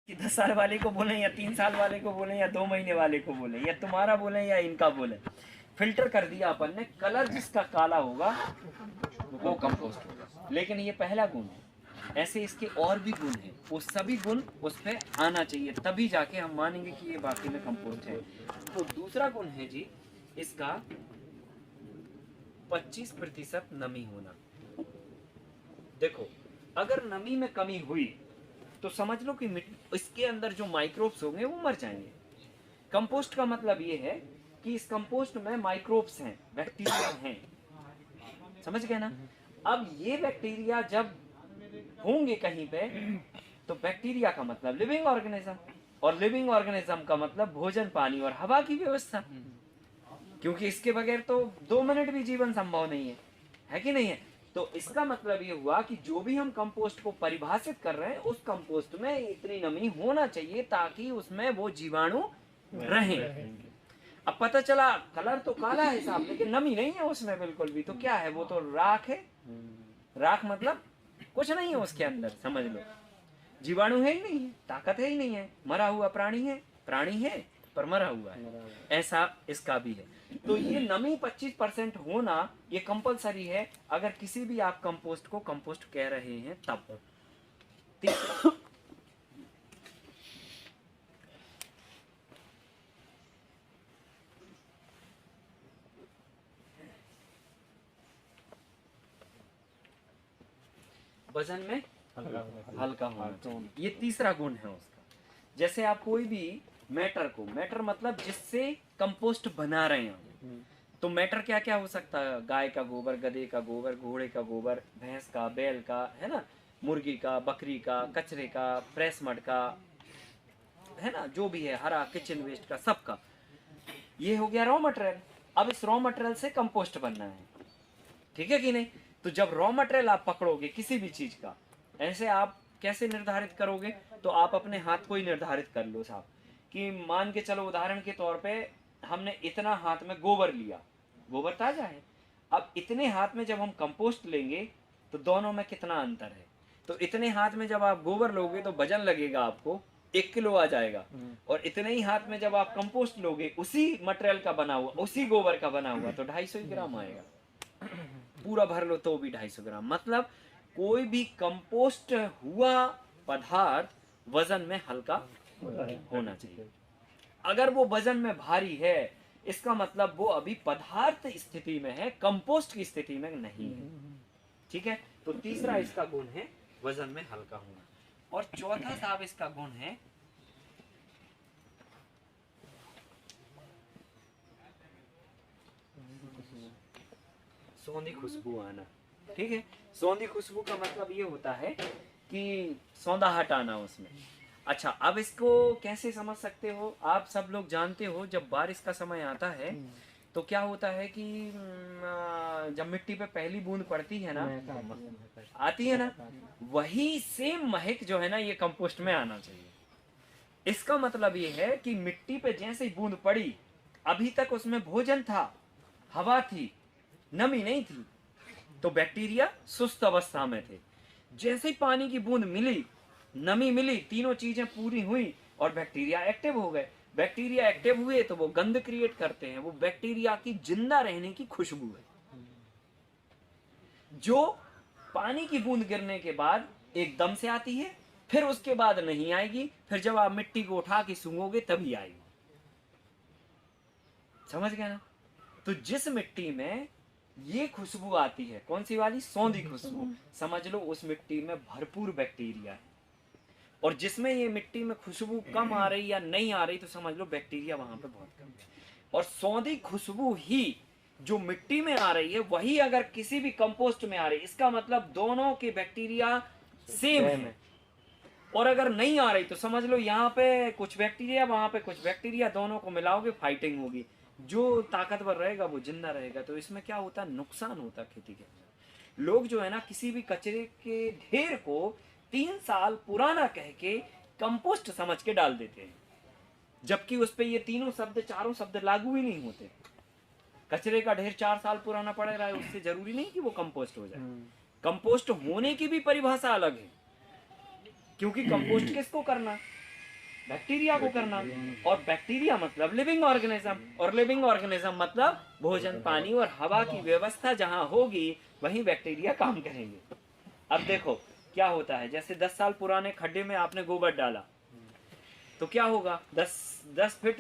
कि 10 साल वाले को बोलें या 3 साल वाले को बोलें या 2 महीने वाले को बोलें या तुम्हारा बोलें या इनका बोलें, फिल्टर कर दिया अपन ने। कलर जिसका काला होगा वो कंपोस्ट होगा। लेकिन ये पहला गुण है, ऐसे इसके और भी गुण हैं, वो सभी गुण उस पर आना चाहिए, तभी जाके हम मानेंगे कि ये वाकई में कंपोस्ट है। तो दूसरा गुण है जी इसका 25% नमी होना। देखो, अगर नमी में कमी हुई तो समझ लो कि इसके अंदर जो माइक्रोब्स होंगे वो मर जाएंगे। कंपोस्ट का मतलब ये है कि इस कंपोस्ट में माइक्रोब्स हैं, बैक्टीरिया हैं, समझ गए ना। अब ये बैक्टीरिया जब होंगे कहीं पे, तो बैक्टीरिया का मतलब लिविंग ऑर्गेनिज्म, और लिविंग ऑर्गेनिज्म का मतलब भोजन, पानी और हवा की व्यवस्था, क्योंकि इसके बगैर तो 2 मिनट भी जीवन संभव नहीं है कि नहीं है। तो इसका मतलब ये हुआ कि जो भी हम कंपोस्ट को परिभाषित कर रहे हैं, उस कंपोस्ट में इतनी नमी होना चाहिए ताकि उसमें वो जीवाणु रहें। अब पता चला कलर तो काला है साहब, लेकिन नमी नहीं है उसमें बिल्कुल भी, तो क्या है, वो तो राख है। राख मतलब कुछ नहीं है उसके अंदर, समझ लो जीवाणु है ही नहीं है, ताकत है ही नहीं है, मरा हुआ प्राणी है, प्राणी है पर मरा हुआ है, ऐसा इसका भी है। तो ये नमी 25% होना ये कंपलसरी है अगर किसी भी आप कंपोस्ट को कंपोस्ट कह रहे हैं तब। तीसरा, वजन में हल्का होना चाहिए, ये तीसरा गुण है उसका। जैसे आप कोई भी मैटर को, मैटर मतलब जिससे कंपोस्ट बना रहे हैं, तो मैटर क्या क्या हो सकता है, गाय का गोबर, गधे का गोबर, घोड़े का गोबर, भैंस का, बैल का, है ना, मुर्गी का, बकरी का, कचरे का, प्रेस मड का, है ना, जो भी है, हरा किचन वेस्ट का, सबका, ये हो गया रॉ मटेरियल। अब इस रॉ मटेरियल से कंपोस्ट बनना है, ठीक है कि नहीं। तो जब रॉ मटेरियल आप पकड़ोगे किसी भी चीज का, ऐसे आप कैसे निर्धारित करोगे, तो आप अपने हाथ को ही निर्धारित कर लो साहब, कि मान के चलो उदाहरण के तौर पे हमने इतना हाथ में गोबर लिया, गोबर ताजा है, अब इतने हाथ में जब हम कंपोस्ट लेंगे तो दोनों में कितना अंतर है। तो इतने हाथ में जब आप गोबर लोगे तो वजन लगेगा आपको 1 किलो आ जाएगा, और इतने ही हाथ में जब आप कंपोस्ट लोगे उसी मटेरियल का बना हुआ, उसी गोबर का बना हुआ, तो 250 ग्राम आएगा। पूरा भर लो तो भी 250 ग्राम। मतलब कोई भी कंपोस्ट हुआ पदार्थ वजन में हल्का होना चाहिए। अगर वो वजन में भारी है, इसका मतलब वो अभी पदार्थ स्थिति में है, कंपोस्ट की स्थिति में नहीं है, ठीक है। तो तीसरा इसका गुण है वजन में हल्का होना। और चौथा साहब इसका गुण है सौंधी खुशबू आना, ठीक है। सौंधी खुशबू का मतलब ये होता है कि सौंधाहट आना उसमें। अच्छा, अब इसको कैसे समझ सकते हो, आप सब लोग जानते हो जब बारिश का समय आता है तो क्या होता है कि जब मिट्टी पे पहली बूंद पड़ती है ना, आती है ना, वही सेम महक जो है ना ये कंपोस्ट में आना चाहिए। इसका मतलब ये है कि मिट्टी पे जैसे ही बूंद पड़ी, अभी तक उसमें भोजन था, हवा थी, नमी नहीं थी, तो बैक्टीरिया सुस्त अवस्था में थे। जैसे ही पानी की बूंद मिली, नमी मिली, तीनों चीजें पूरी हुई और बैक्टीरिया एक्टिव हो गए। बैक्टीरिया एक्टिव हुए तो वो गंध क्रिएट करते हैं, वो बैक्टीरिया की जिंदा रहने की खुशबू है, जो पानी की बूंद गिरने के बाद एकदम से आती है, फिर उसके बाद नहीं आएगी, फिर जब आप मिट्टी को उठा के सूंघोगे तभी आएगी। समझ गए ना। तो जिस मिट्टी में ये खुशबू आती है, कौन सी वाली, सौंधी खुशबू, समझ लो उस मिट्टी में भरपूर बैक्टीरिया है। और जिसमें ये मिट्टी में खुशबू कम आ रही या नहीं आ रही, तो समझ लो बैक्टीरिया वहां पे बहुत कम है। और सौंधी खुशबू ही जो मिट्टी में आ रही है, वही अगर किसी भी कंपोस्ट में आ रही है, इसका मतलब दोनों के बैक्टीरिया सेम है। और अगर नहीं आ रही तो समझ लो यहाँ पे कुछ बैक्टीरिया, वहां पे कुछ बैक्टीरिया, दोनों को मिलाओगे, फाइटिंग होगी, जो ताकतवर रहेगा वो जिंदा रहेगा। तो इसमें क्या होता है, नुकसान होता है खेती के अंदर। लोग जो है ना किसी भी कचरे के ढेर को 3 साल पुराना कह के कंपोस्ट समझ के डाल देते हैं, जबकि उस पे ये तीनों शब्द, चारों शब्द लागू ही नहीं होते। कचरे का ढेर 4 साल पुराना पड़ रहा है, उससे जरूरी नहीं कि वो कंपोस्ट हो जाए। कंपोस्ट होने की भी परिभाषा अलग है, क्योंकि कंपोस्ट किसको करना, बैक्टीरिया को करना। और बैक्टीरिया मतलब लिविंग ऑर्गेनिज्म, और लिविंग ऑर्गेनिज्म मतलब भोजन, पानी और हवा की व्यवस्था जहां होगी वहीं बैक्टीरिया काम करेंगे। अब देखो क्या होता है, जैसे 10 साल पुराने खड्डे में आपने गोबर डाला तो क्या होगा, 10 फीट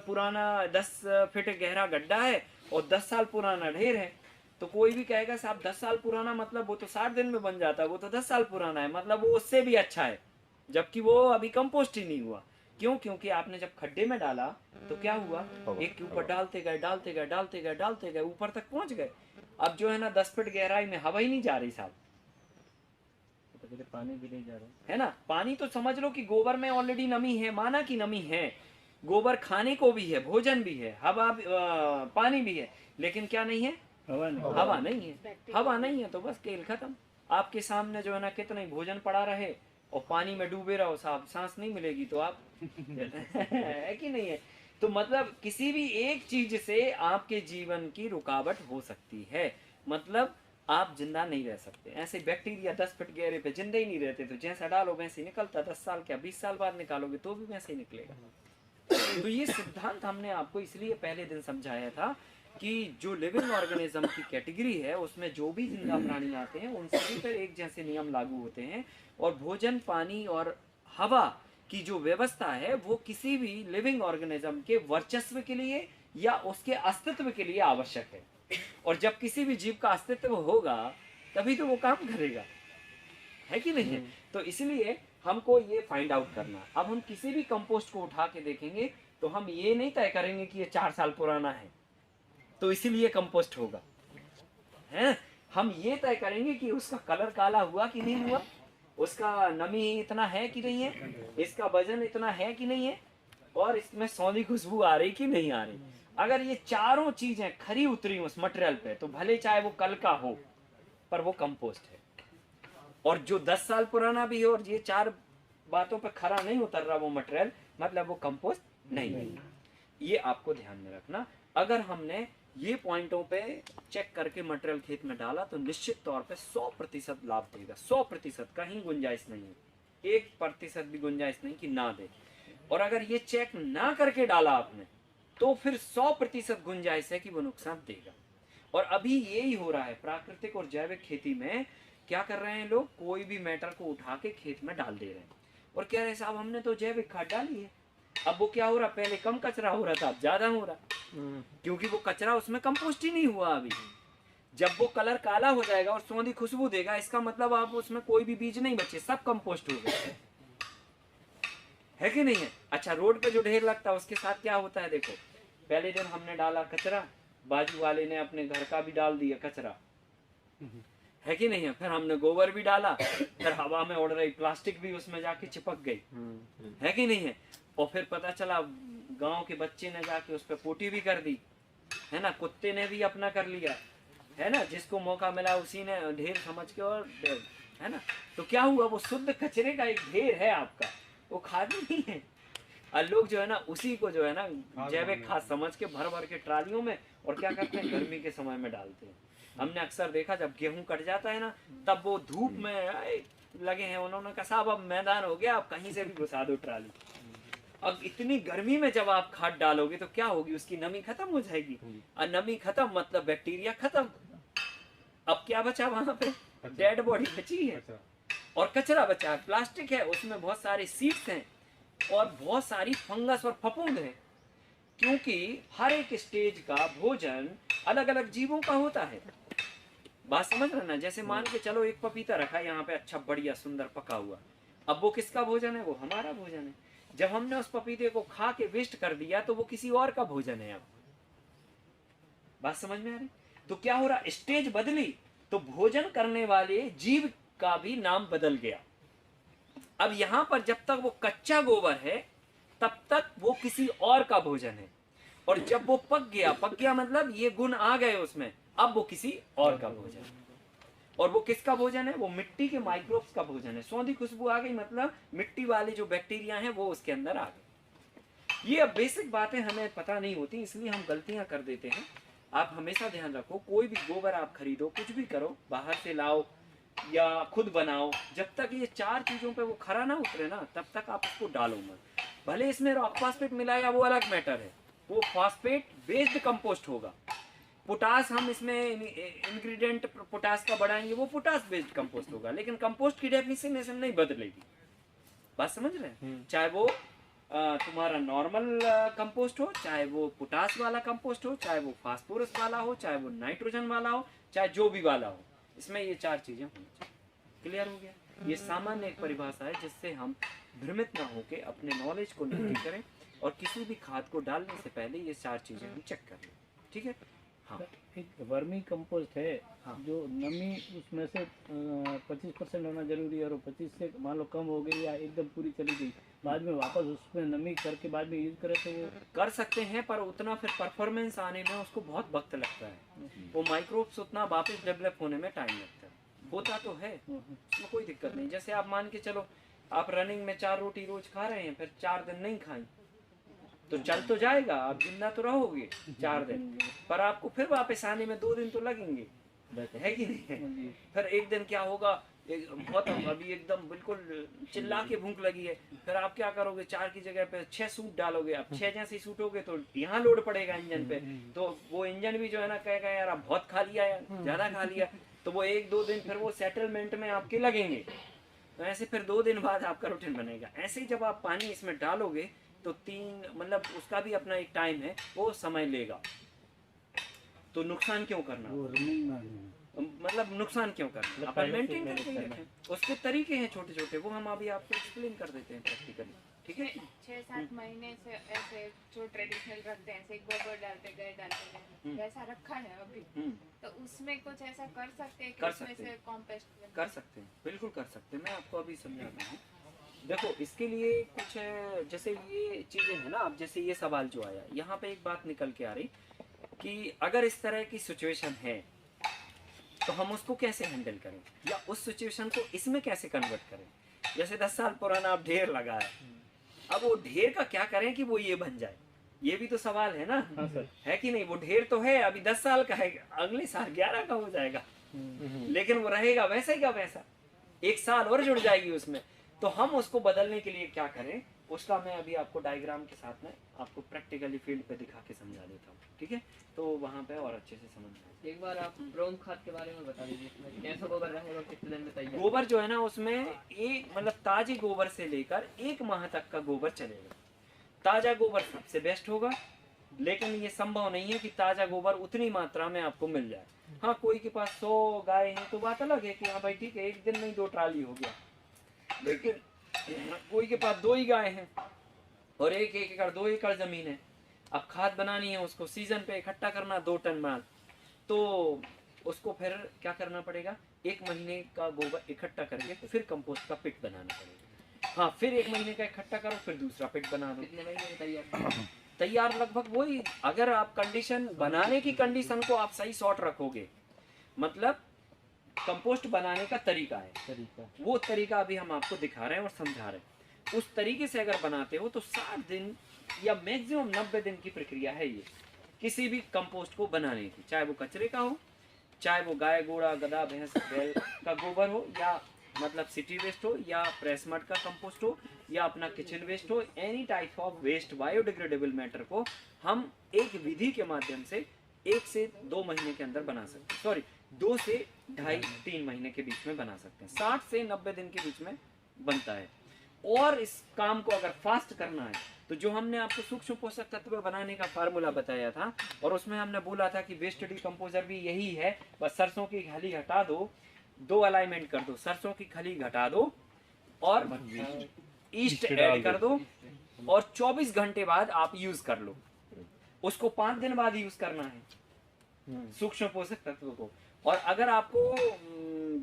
पुराना, 10 फीट गहरा गड्ढा है और 10 साल पुराना ढेर है, तो कोई भी कहेगा साहब 10 साल पुराना मतलब वो तो 60 दिन में बन जाता है, वो तो 10 साल पुराना है, मतलब वो उससे भी अच्छा है, जबकि वो अभी कंपोस्ट ही नहीं हुआ। क्यों? क्योंकि आपने जब खड्डे में डाला तो क्या हुआ, एक के ऊपर डालते गए डालते गए डालते गए डालते गए, ऊपर तक पहुंच गए। अब जो है ना 10 फीट गहराई में हवा ही नहीं जा रही साहब, पानी भी नहीं जा रहा है ना। पानी तो समझ लो कि गोबर में ऑलरेडी नमी है, माना की नमी है, गोबर खाने को भी है, भोजन भी है, हवा पानी भी है, लेकिन क्या नहीं है, हवा नहीं, हवा नहीं है। हवा नहीं है तो बस खेल खत्म। आपके सामने जो है ना कितना ही भोजन पड़ा रहे और पानी में डूबे रहो साहब, सांस नहीं मिलेगी तो आप है कि नहीं है। तो मतलब किसी भी एक चीज से आपके जीवन की रुकावट हो सकती है, मतलब आप जिंदा नहीं रह सकते। ऐसे बैक्टीरिया 10 फीट गहरे पे जिंदा ही नहीं रहते, तो जैसा डालो वैसे निकलता, 10 साल क्या 20 साल बाद निकालोगे तो भी वैसे ही निकलेगा। तो ये सिद्धांत हमने आपको इसलिए पहले दिन समझाया था कि जो लिविंग ऑर्गेनिज्म की कैटेगरी है उसमें जो भी जिंदा प्राणी आते हैं उन सभी पर एक जैसे नियम लागू होते हैं, और भोजन, पानी और हवा की जो व्यवस्था है वो किसी भी लिविंग ऑर्गेनिज्म के वर्चस्व के लिए या उसके अस्तित्व के लिए आवश्यक है। और जब किसी भी जीव का अस्तित्व होगा तभी तो वो काम करेगा, है कि नहीं है। तो इसलिए हमको ये फाइंड आउट करना। अब हम किसी भी कंपोस्ट को उठा के देखेंगे तो हम ये नहीं तय करेंगे कि ये 4 साल पुराना है तो इसीलिए कंपोस्ट होगा, है। हम ये तय करेंगे कि उसका कलर काला हुआ कि नहीं हुआ, उसका नमी इतना है कि नहीं है, इसका वजन इतना है कि नहीं है, और इसमें सौंधी खुशबू आ रही कि नहीं आ रही। अगर ये चारों चीजें खरी उतरी उस मटेरियल पे तो भले चाहे वो कल का हो पर वो कंपोस्ट है। और जो 10 साल पुराना भी हो और ये 4 बातों पे खरा नहीं उतर रहा वो मटेरियल, मतलब वो कंपोस्ट नहीं है। ये आपको ध्यान में रखना। अगर हमने ये पॉइंटों पे चेक करके मटेरियल खेत में डाला तो निश्चित तौर पे 100% लाभ देगा। 100% कहीं गुंजाइश नहीं है, 1% भी गुंजाइश नहीं कि ना दे। और अगर ये चेक ना करके डाला आपने तो फिर 100% गुंजाइश है कि वो नुकसान देगा। और अभी यही हो रहा है प्राकृतिक और जैविक खेती में। क्या कर रहे हैं लोग, कोई भी मैटर को उठा के खेत में डाल दे रहे हैं और कह रहे हैं साहब हमने तो जैविक खाद डाली है। अब वो क्या हो रहा, पहले कम कचरा हो रहा था अब ज्यादा हो रहा, क्योंकि वो कचरा उसमें कंपोस्ट ही नहीं हुआ अभी। जब वो कलर काला हो जाएगा और सौंधी खुशबू देगा, इसका मतलब आप उसमें कोई भी बीज नहीं बचे, सब कंपोस्ट हो गए, है कि नहीं है। अच्छा, रोड पे जो ढेर लगता है उसके साथ क्या होता है, देखो पहले दिन हमने डाला कचरा, बाजू वाले ने अपने घर का भी डाल दिया कचरा, है कि नहीं है। फिर हमने गोबर भी डाला, फिर हवा में उड़ रही प्लास्टिक भी उसमें जाके चिपक गई, है कि नहीं है। और फिर पता चला गांव के बच्चे ने जाके उस पर पोटी भी कर दी, है ना, कुत्ते ने भी अपना कर लिया, है ना, जिसको मौका मिला उसी ने ढेर समझ के, और है ना। तो क्या हुआ, वो शुद्ध कचरे का एक ढेर है आपका, वो खाद नहीं है। और लोग जो है ना उसी को जो है ना जैविक खाद समझ के भर भर के ट्रालियों में, और क्या करते हैं गर्मी के समय में डालते हैं। हमने अक्सर देखा जब गेहूं कट जाता है ना तब वो धूप में लगे हैं, उन्होंने कहा साहब अब मैदान हो गया, आप कहीं से भी घुसा दो ट्राली। अब इतनी गर्मी में जब आप खाद डालोगे तो क्या होगी, उसकी नमी खत्म हो जाएगी, और नमी खत्म मतलब बैक्टीरिया खत्म। अब क्या बचा वहां पे, डेड बॉडी बची है और कचरा बचा है, प्लास्टिक है, उसमें बहुत सारे सीड्स हैं और बहुत सारी फंगस और फफूंद है। क्योंकि हर एक स्टेज का भोजन अलग अलग जीवों का होता है, बात समझ रहे ना। जैसे मान के चलो एक पपीता रखा है यहाँ पे, अच्छा बढ़िया सुंदर पका हुआ, अब वो किसका भोजन है, वो हमारा भोजन है। जब हमने उस पपीते को खा के वेस्ट कर दिया तो वो किसी और का भोजन है। अब बात समझ में आ रही। तो क्या हो रहा, स्टेज बदली तो भोजन करने वाले जीव का भी नाम बदल गया। अब यहां पर जब तक वो कच्चा गोबर है तब तक वो किसी और का भोजन है, और जब वो पक गया मतलब ये गुण आ गए उसमें, अब वो किसी और का भोजन है। और वो किसका भोजन है, वो मिट्टी के माइक्रोब्स का भोजन है। सौंधी खुशबू आ गई मतलब मिट्टी वाले जो बैक्टीरिया हैं वो उसके अंदर आ गए। ये अब बेसिक बातें हमें पता नहीं होती, इसलिए हम गलतियां कर देते हैं। आप हमेशा ध्यान रखो, कोई भी गोबर आप खरीदो, कुछ भी करो, बाहर से लाओ या खुद बनाओ, जब तक ये 4 चीजों पे वो खरा ना उतरे ना तब तक आप उसको डालो मत। भले इसमें रॉक फास्फेट मिलाया वो अलग मैटर है, वो फास्फेट बेस्ड कंपोस्ट होगा। पोटास हम इसमें इंग्रेडिएंट पोटास का बढ़ाएंगे, वो पोटास बेस्ड कंपोस्ट होगा, लेकिन कंपोस्ट की डेफिनेशन नहीं बदलेगी। बात समझ रहे हैं? चाहे वो तुम्हारा नॉर्मल कंपोस्ट हो, चाहे वो पोटास वाला कंपोस्ट हो, चाहे वो फास्फोरस वाला हो, चाहे वो नाइट्रोजन वाला हो, चाहे जो भी वाला हो, इसमें ये 4 चीजें होनी चाहिए। क्लियर हो गया? ये सामान्य एक परिभाषा है जिससे हम भ्रमित ना होके अपने नॉलेज को नोट करें और किसी भी खाद को डालने से पहले ये 4 चीजें हम चेक कर लें। ठीक है? हाँ, एक वर्मी कंपोस्ट है। हाँ। जो नमी उसमें से 25% होना जरूरी है, और 25 से मान लो कम हो गई या एकदम पूरी चली गई, बाद में वापस उसमें नमी करके बाद में यूज करें तो वो कर सकते हैं, पर उतना फिर परफॉर्मेंस आने में उसको बहुत वक्त लगता है। वो माइक्रोब्स उतना वापस डेवलप होने में टाइम लगता है। होता तो है, उसमें कोई दिक्कत नहीं। जैसे आप मान के चलो, आप रनिंग में 4 रोटी रोज खा रहे हैं, फिर 4 दिन नहीं खाई तो चल तो जाएगा, आप जिंदा तो रहोगे 4 दिन, पर आपको फिर वापस आने में 2 दिन तो लगेंगे, है कि नहीं? फिर एक दिन क्या होगा, बहुत अभी एकदम बिल्कुल चिल्ला के भूख लगी है, फिर आप क्या करोगे, 4 की जगह पे 6 सूट डालोगे। अब 6 जैसे सूटोगे तो यहाँ लोड पड़ेगा इंजन पे, तो वो इंजन भी जो है ना कहेगा यार आप बहुत खा लिया, यार ज्यादा खा लिया, तो वो 1-2 दिन फिर वो सेटलमेंट में आपके लगेंगे। तो ऐसे फिर 2 दिन बाद आपका रूटीन बनेगा। ऐसे ही जब आप पानी इसमें डालोगे तो 3 मतलब उसका भी अपना एक टाइम है, वो समय लेगा। तो नुकसान क्यों करना, मतलब नुकसान क्यों करना, अपन मेंटेन करके ही रखें। उसके तरीके हैं छोटे छोटे, वो हम अभी आपको एक्सप्लेन कर देते हैं प्रैक्टिकली। ठीक है? 6-7 महीने से ऐसे जो ट्रेडिशनल रखते हैं, ऐसे गोबर डालते गए वैसा रखा है अभी, तो उसमें कुछ ऐसा कर सकते हैं कि उसमें से कॉम्पोस्ट कर सकते हैं, बिल्कुल कर सकते हैं। मैं आपको अभी समझाता हूँ। देखो, इसके लिए कुछ जैसे ये चीजें हैं ना, अब जैसे ये सवाल जो आया यहाँ पे एक बात निकल के आ रही कि अगर इस तरह की सिचुएशन है तो हम उसको कैसे हैंडल करें, या उस सिचुएशन को इसमें कैसे कन्वर्ट करें। जैसे 10 साल पुराना आप ढेर लगाया, अब वो ढेर का क्या करें कि वो ये बन जाए, ये भी तो सवाल है ना। है कि नहीं? वो ढेर तो है, अभी 10 साल का है, अगले साल 11 का हो जाएगा, लेकिन वो रहेगा वैसा ही का वैसा, 1 साल और जुड़ जाएगी उसमें। तो हम उसको बदलने के लिए क्या करें, उसका मैं अभी आपको डायग्राम के साथ में आपको प्रैक्टिकली फील्ड पे दिखा के समझा देता हूँ। ठीक है? तो वहाँ पे और अच्छे से समझ आए। एक बार आप ब्रोम खाद के बारे में बता दीजिए, कैसा गोबर रहेगा, कितने दिन में तैयार? गोबर जो है ना, उसमें एक मतलब ताजे गोबर से लेकर 1 माह तक का गोबर चलेगा। ताजा गोबर सबसे बेस्ट होगा, लेकिन ये संभव नहीं है कि ताजा गोबर उतनी मात्रा में आपको मिल जाए। हाँ, कोई के पास 100 गाय है तो बात अलग है कि हाँ भाई ठीक है, एक दिन में ही 2 ट्राली हो गया, लेकिन कोई के पास 2 ही गाय हैं और 1 एकड़ 2 एकड़ जमीन है। अब खाद बनानी है, उसको सीजन पे इकट्ठा करना 2 टन माल, तो उसको फिर क्या करना पड़ेगा, 1 महीने का गोबर इकट्ठा करके फिर कंपोस्ट का पिट बनाना पड़ेगा। हाँ, फिर 1 महीने का इकट्ठा करो, फिर दूसरा पिट बना दो। कितने महीने में तैयार? तैयार लगभग वही, अगर आप कंडीशन बनाने की कंडीशन को आप सही शॉर्ट रखोगे, मतलब कंपोस्ट बनाने का तरीका है, वो तरीका अभी हम आपको दिखा रहे हैं और समझा रहे हैं। उस तरीके से अगर बनाते हो तो 60 दिन या मैक्सिमम 90 दिन की प्रक्रिया है ये, किसी भी कंपोस्ट को बनाने की, चाहे वो कचरे का हो, चाहे वो गाय घोड़ा गधा भैंस बैल का गोबर हो, या मतलब सिटी वेस्ट हो, या प्रेस मड का कंपोस्ट हो, या अपना किचन वेस्ट हो, any type of waste biodegradable matter को हम एक विधि के माध्यम से 1 से 2 महीने के अंदर बना सकते हैं। सॉरी, 2 से 2.5-3 महीने के बीच में बना सकते हैं। 60 से 90 दिन के बीच में बनता है। और इस काम को अगर फास्ट करना है तो जो हमने आपको सूक्ष्म पोषक तत्व बनाने का फार्मूला बताया था, और उसमें हमने बोला था कि वेस्ट डिकम्पोजर भी यही है, बस सरसों की खली हटा दो, 2 अलाइनमेंट कर दो, सरसों की खली घटा दो और ईस्ट ऐड कर दो, और 24 घंटे बाद आप यूज कर लो। उसको 5 दिन बाद यूज करना है सूक्ष्म पोषक तत्व को। और अगर आपको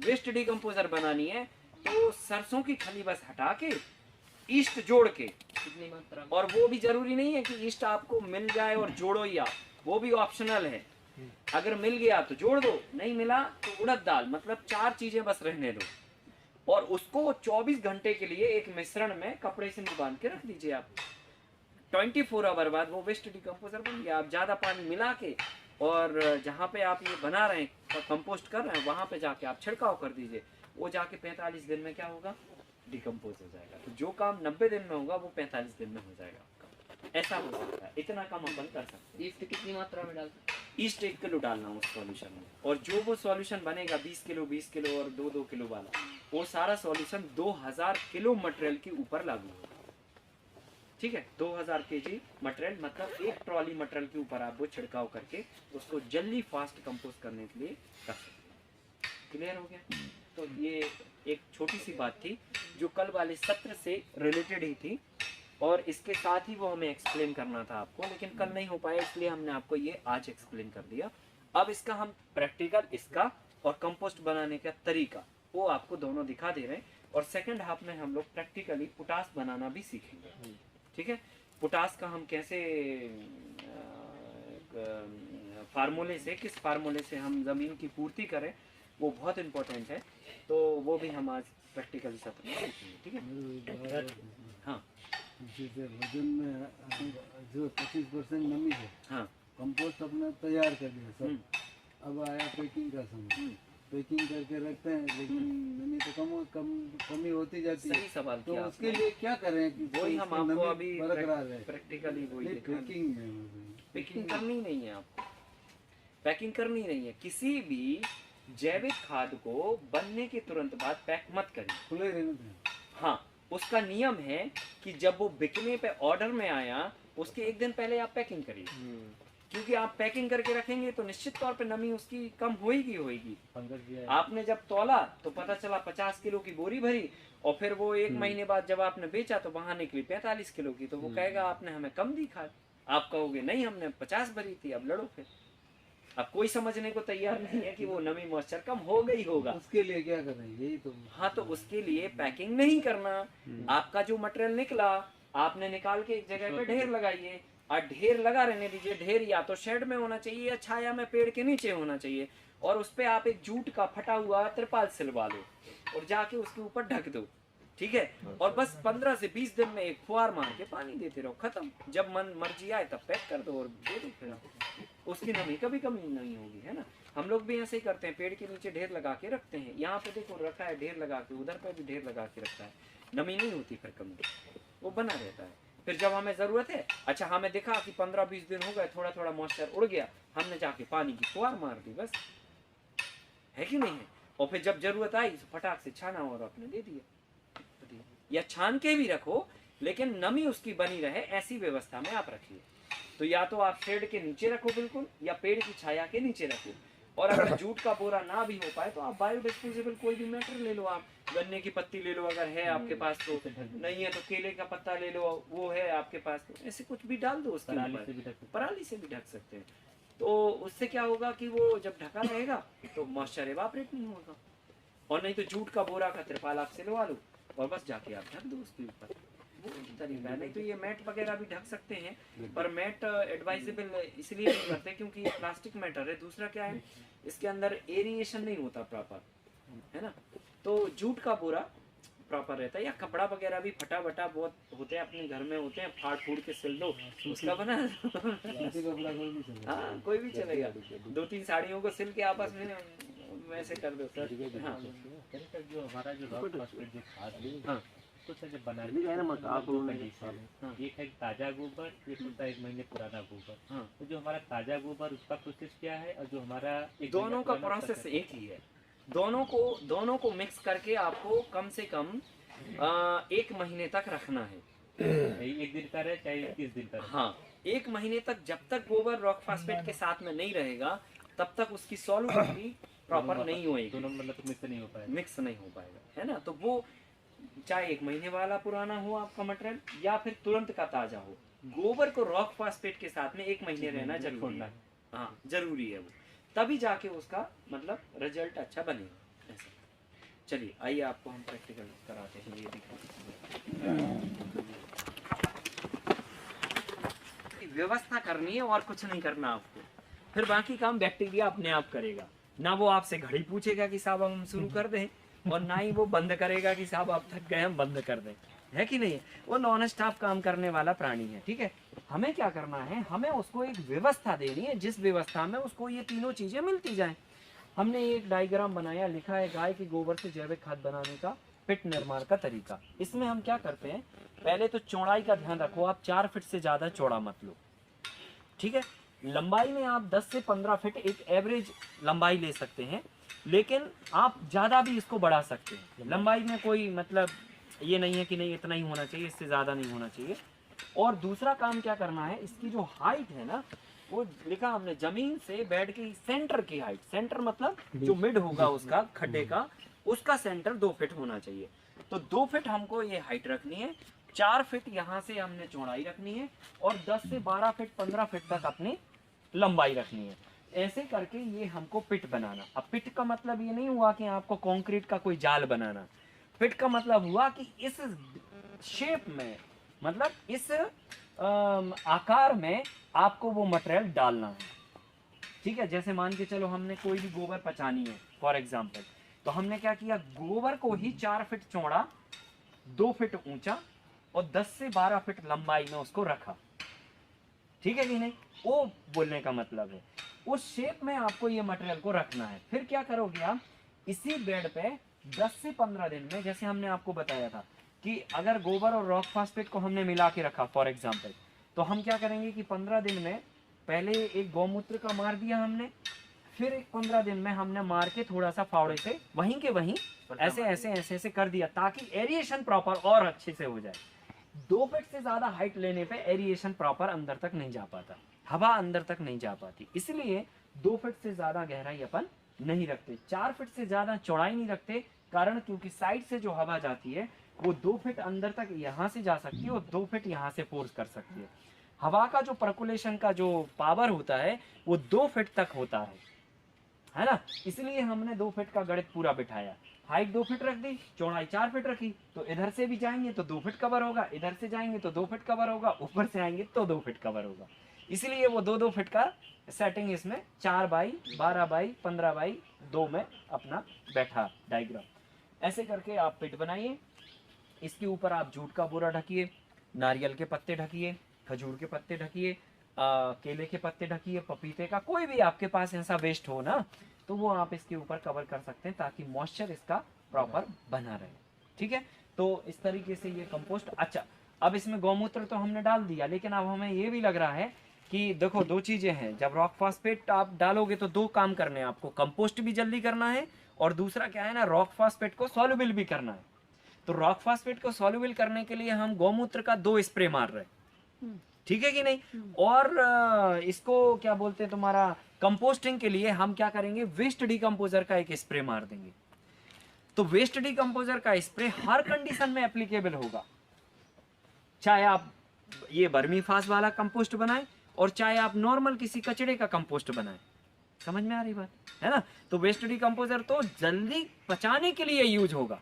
वेस्ट डिकम्पोजर बनानी है तो सरसों की खली बस हटा के ईस्ट जोड़ के, कितनी मात्रा में? और वो भी जरूरी नहीं है कि ईस्ट आपको मिल जाए और जोड़ो ही आप, वो भी ऑप्शनल है। अगर मिल गया तो जोड़ दो, नहीं मिला तो उड़द दाल, मतलब 4 चीजें बस रहने दो। और उसको 24 घंटे के लिए एक मिश्रण में कपड़े से बांध के रख दीजिए आप। 24 आवर बाद वो वेस्ट डिकम्पोजर बन गया। आप ज्यादा पानी मिला के और जहाँ पे आप ये बना रहे हैं, कंपोस्ट कर रहे हैं, वहां पे जाके आप छिड़काव कर दीजिए। वो जाके 45 दिन में क्या होगा, डिकम्पोज हो जाएगा। तो जो काम 90 दिन में होगा वो 45 दिन में हो जाएगा आपका। ऐसा हो सकता है, इतना काम अपन कर सकते हैं। ईस्ट कितनी मात्रा में डालते हैं? ईस्ट 1 किलो डालना उस सॉल्यूशन में, और जो वो सॉल्यूशन बनेगा 20 किलो और 2 किलो वाला, वो सारा सॉल्यूशन 2000 किलो मटेरियल के ऊपर लागू होगा। ठीक है, 2000 केजी मटेरियल मतलब एक ट्रॉली मटेरियल के ऊपर आप वो छिड़काव करके उसको जल्दी फास्ट कंपोस्ट करने के लिए कर सकते हैं। क्लियर हो गया? तो ये एक छोटी सी बात थी जो कल वाले सत्र से रिलेटेड ही थी, और इसके साथ ही वो हमें एक्सप्लेन करना था आपको, लेकिन कल नहीं हो पाया, इसलिए हमने आपको ये आज एक्सप्लेन कर दिया। अब इसका हम प्रैक्टिकल इसका और कंपोस्ट बनाने का तरीका वो आपको दोनों दिखा दे रहे हैं, और सेकंड हाफ में हम लोग प्रैक्टिकली पोटास बनाना भी सीखेंगे। ठीक है, पोटास का हम कैसे फार्मूले से, किस फार्मूले से हम ज़मीन की पूर्ति करें, वो बहुत इम्पोर्टेंट है। तो वो भी हम आज प्रैक्टिकल सत्र में सीखेंगे। ठीक है, हाँ जैसे वजन में जो 25% नमी है, हाँ कंपोस्ट अपना तैयार कर लिया सब, अब आया पैकिंग का समय, पैकिंग करके रखते हैं, लेकिन नमी तो कमी होती जाती है। सही सवाल तो किया उसके आपने। लिए क्या करें कि वही हम आपको अभी बरकरार रहे? प्रैक्टिकली वही नहीं, दिखा रहे हैं। पैकिंग में पैकिंग करनी नहीं है आपको, पैकिंग करनी नहीं है। किसी भी जैविक खाद को बनने के तुरंत बाद पैक मत करिए। खुले रहने दें। हाँ, उसका नियम है कि जब वो बिकने पे ऑर्डर में आया उसके एक दिन पहले आप पैकिंग करिए, क्योंकि आप पैकिंग करके रखेंगे तो निश्चित तौर पे नमी उसकी कम होगी। आपने जब तौला तो पता चला 50 किलो की बोरी भरी, और फिर वो एक महीने बाद जब आपने बेचा तो वहां निकली 45 किलो की, तो वो कहेगा आपने हमें कम दी खाद। आप कहोगे नहीं हमने 50 भरी थी, अब लड़ो फिर। अब कोई समझने को तैयार नहीं है कि वो नमी मॉइस्चर कम हो गई होगा। उसके लिए क्या करें, यही तो। हाँ, तो उसके लिए पैकिंग नहीं करना। आपका जो मटेरियल निकला आपने निकाल के एक जगह पे ढेर लगाइए, और ढेर लगा रहने दीजिए। ढेर या तो शेड में होना चाहिए या छाया में पेड़ के नीचे होना चाहिए, और उस पे आप एक जूट का फटा हुआ त्रिपाल सिलवा लो और जाके उसके ऊपर ढक दो। ठीक है, और बस 15 से 20 दिन में एक फुहार मार के पानी देते रहो, खत्म। जब मन मर्जी आए तब पैक कर दो और दे दो, फिर उसकी नमी कभी कमी नहीं होगी, है ना। हम लोग भी ऐसे ही करते हैं, पेड़ के नीचे ढेर लगा के रखते हैं। यहाँ पे देखो रखा है ढेर लगा के, उधर पे भी ढेर लगा के रखा है, नमी नहीं होती, फिर कमी वो बना रहता है। फिर जब हमें जरूरत है, अच्छा हमें दिखा कि 15-20 दिन हो गए, थोड़ा थोड़ा मॉइस्चर उड़ गया, हमने जाके पानी की फुहार मार दी, बस, है कि नहीं है। और फिर जब जरूरत आई तो फटाक से छाना और अपने दे दिया, या छान के भी रखो, लेकिन नमी उसकी बनी रहे ऐसी व्यवस्था में आप रखिए। तो या तो आप शेड के नीचे रखो बिल्कुल, या पेड़ की छाया के नीचे रखो। और अगर जूट का बोरा ना भी हो पाए तो आप बायोडिस्पोजेबल कोई भी मैटर ले लो, आप गन्ने की पत्ती ले लो अगर है आपके पास, तो नहीं है तो केले का पत्ता ले लो, वो है आपके पास तो ऐसे कुछ भी डाल दो उसके ऊपर, पराली से भी ढक सकते हैं। तो उससे क्या होगा कि वो जब ढका रहेगा तो मॉइस्चर एवापोरेट नहीं होगा। और नहीं तो जूट का बोरा का त्रिपाल आप सिलवा लो और बस जाके आप ढक दो उसके ऊपर, वो तरीका है। नहीं तो ये मैट वगैरह भी ढक सकते हैं, पर मैट एडवाइजेबल इसलिए नहीं करते क्योंकि ये प्लास्टिक मैटर है। दूसरा क्या है, इसके अंदर एरिएशन नहीं होता प्रॉपर, है ना। तो जूट का बोरा प्रॉपर रहता है, या कपड़ा वगैरह भी फटा बटा बहुत होते हैं, अपने घर में होते हैं, फाड़ फूड़ के सिल दो उसका बना हाँ कोई भी चलेगा, 2-3 साड़ियों को सिल के आपस में वैसे कर दो सर। हाँ जो हमारा जो रॉक फॉस्फेट जो खाद है, हाँ कुछ ऐसे बनाने का एक है ताजा गोबर, एक होता है 1 महीने पुराना गोबर। हाँ। तो जो हमारा ताजा गोबर उसका प्रोसेस क्या है, और जो हमारा दोनों का प्रोसेस एक ही है। दोनों को मिक्स करके आपको कम से कम 1 महीने तक रखना है। 1 दिन का रहे चाहे 30 दिन का रहे। हाँ, 1 महीने तक जब तक गोबर रॉक फॉस्फेट के साथ में नहीं रहेगा तब तक उसकी सॉल्युबिलिटी प्रॉपर नहीं होएगी, दोनों मतलब मिक्स नहीं हो पाएगा, मिक्स नहीं हो पाएगा, है ना। तो वो चाहे 1 महीने वाला पुराना हो आपका मटेरियल या फिर तुरंत का ताजा हो, गोबर को रॉक फॉस्फेट के साथ में 1 महीने रहना जरूरी है। हाँ जरूरी है वो, तभी जाके उसका मतलब रिजल्ट अच्छा बनेगा। ऐसा चलिए आइए आपको हम प्रैक्टिकल कराते हैं, ये दिखाते। व्यवस्था करनी है और कुछ नहीं करना आपको, फिर बाकी काम बैक्टीरिया अपने आप करेगा। ना वो आपसे घड़ी पूछेगा कि साहब हम शुरू कर दें, और ना ही वो बंद करेगा कि साहब आप थक गए हम बंद कर दें, है कि नहीं। वो नॉन स्टॉप काम करने वाला प्राणी है, ठीक है। हमें क्या करना है, हमें उसको एक व्यवस्था देनी है जिस व्यवस्था में उसको ये तीनों चीजें मिलती जाएं। हमने एक डायग्राम बनाया, लिखा है गाय के गोबर से जैविक खाद बनाने का, पिट निर्माण का तरीका। इसमें हम क्या करते हैं, पहले तो चौड़ाई का ध्यान रखो, आप 4 फीट से ज्यादा चौड़ा मत लो, ठीक है। लंबाई में आप 10 से 15 फीट एक एवरेज लंबाई ले सकते हैं, लेकिन आप ज्यादा भी इसको बढ़ा सकते हैं। लंबाई में कोई मतलब ये नहीं है कि नहीं इतना ही होना चाहिए, इससे ज्यादा नहीं होना चाहिए। और दूसरा काम क्या करना है, इसकी जो हाइट है ना, वो लिखा हमने जमीन से बेड की सेंटर की हाइट, सेंटर मतलब जो मिड होगा उसका खड्डे का, उसका सेंटर 2 फीट होना चाहिए। तो 2 फीट हमको ये हाइट रखनी है, 4 फीट यहाँ से हमने चौड़ाई रखनी है, और 10 से 12 फीट 15 फीट तक अपनी लंबाई रखनी है। ऐसे करके ये हमको पिट बनाना। अब पिट का मतलब ये नहीं हुआ कि आपको कंक्रीट का कोई जाल बनाना, पिट का मतलब हुआ कि इस शेप में, मतलब इस आकार में आपको वो मटेरियल डालना है, ठीक है। जैसे मान के चलो हमने कोई भी गोबर पचानी है फॉर एग्जांपल, तो हमने क्या किया, गोबर को ही 4 फीट चौड़ा, 2 फीट ऊंचा और 10 से 12 फीट लंबाई में उसको रखा, ठीक है कि नहीं। वो बोलने का मतलब है उस शेप में आपको ये मटेरियल को रखना है। फिर क्या करोगे आप, इसी बेड पे 10 से 15 दिन में, जैसे हमने आपको बताया था कि अगर गोबर और रॉक फास्फेट को हमने मिला के रखा फॉर एग्जांपल, तो हम क्या करेंगे कि 15 दिन में पहले एक गौमूत्र का मार दिया हमने, फिर एक 15 दिन में हमने मार के थोड़ा सा फावड़े से वहीं के वहीं ऐसे ऐसे ऐसे ऐसे कर दिया, ताकि एरिएशन प्रॉपर और अच्छे से हो जाए। 2 फीट से ज्यादा हाइट लेने पे एरिएशन प्रॉपर अंदर तक नहीं जा पाता, हवा अंदर तक नहीं जा पाती, इसलिए 2 फीट से ज्यादा गहराई अपन नहीं रखते। 4 फीट से ज्यादा चौड़ाई नहीं रखते, कारण क्योंकि साइड से जो हवा जाती है वो 2 फीट अंदर तक यहाँ से जा सकती है और 2 फीट यहाँ से फोर्स कर सकती है। हवा का जो पर्कुलेशन का जो पावर होता है वो 2 फीट तक होता है ना। इसलिए हमने 2 फीट का गणित पूरा बिठाया, हाइट 2 फीट रख दी, चौड़ाई 4 फीट रखी, तो इधर से भी जाएंगे तो 2 फीट कवर होगा, इधर से जाएंगे तो 2 फीट कवर होगा, ऊपर से आएंगे तो 2 फीट कवर होगा। इसलिए वो 2-2 फीट का सेटिंग इसमें 4 बाई 12 बाई 15 बाई 2 में अपना बैठा डायग्राम। ऐसे करके आप पिट बनाइए, इसके ऊपर आप जूट का बोरा ढकिए, नारियल के पत्ते ढकिए, खजूर के पत्ते ढकिए, केले के पत्ते ढकिए, पपीते का, कोई भी आपके पास ऐसा वेस्ट हो ना, तो वो आप इसके ऊपर कवर कर सकते हैं ताकि मॉइस्चर इसका प्रॉपर बना रहे, ठीक है। तो इस तरीके से ये कंपोस्ट। अच्छा, अब इसमें गौमूत्र तो हमने डाल दिया, लेकिन अब हमें ये भी लग रहा है कि देखो 2 चीजें हैं, जब रॉक फॉस्फेट आप डालोगे तो 2 काम करने हैं आपको, कंपोस्ट भी जल्दी करना है, और दूसरा क्या है ना, रॉक फॉस्फेट को सॉल्युबल भी करना है। तो रॉक फॉस्फेट को सॉल्युबल करने के लिए हम गौमूत्र का 2 स्प्रे मार रहे हैं, ठीक है कि नहीं। और इसको क्या बोलते हैं, तुम्हारा कंपोस्टिंग के लिए हम क्या करेंगे, वेस्ट डिकम्पोजर का एक स्प्रे मार देंगे। तो वेस्ट डिकम्पोजर का स्प्रे हर कंडीशन में एप्लीकेबल होगा, चाहे आप ये बर्मी फास वाला कंपोस्ट बनाएं और चाहे आप नॉर्मल किसी कचड़े का कंपोस्ट बनाएं। समझ में आ रही बात है ना। तो वेस्ट डिकम्पोजर तो जल्दी पचाने के लिए यूज होगा,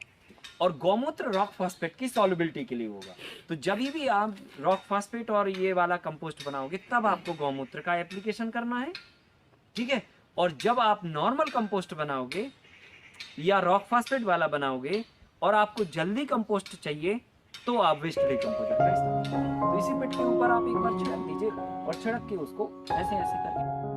और गौमूत्र रॉक फॉस्फेट की सॉल्युबिलिटी के लिए होगा। तो जब भी आप रॉक फॉस्फेट और ये वाला कंपोस्ट बनाओगे तब आपको गौमूत्र का एप्लीकेशन करना है, ठीक है। और जब आप नॉर्मल कंपोस्ट बनाओगे या रॉक फॉस्फेट वाला बनाओगे और आपको जल्दी कंपोस्ट चाहिए, तो आप वेस्ट डिकम्पोजर का इस्तेमाल करें। तो इसी पिट के ऊपर आप एक बार छिड़क दीजिए और छिड़क के उसको ऐसे ऐसे करके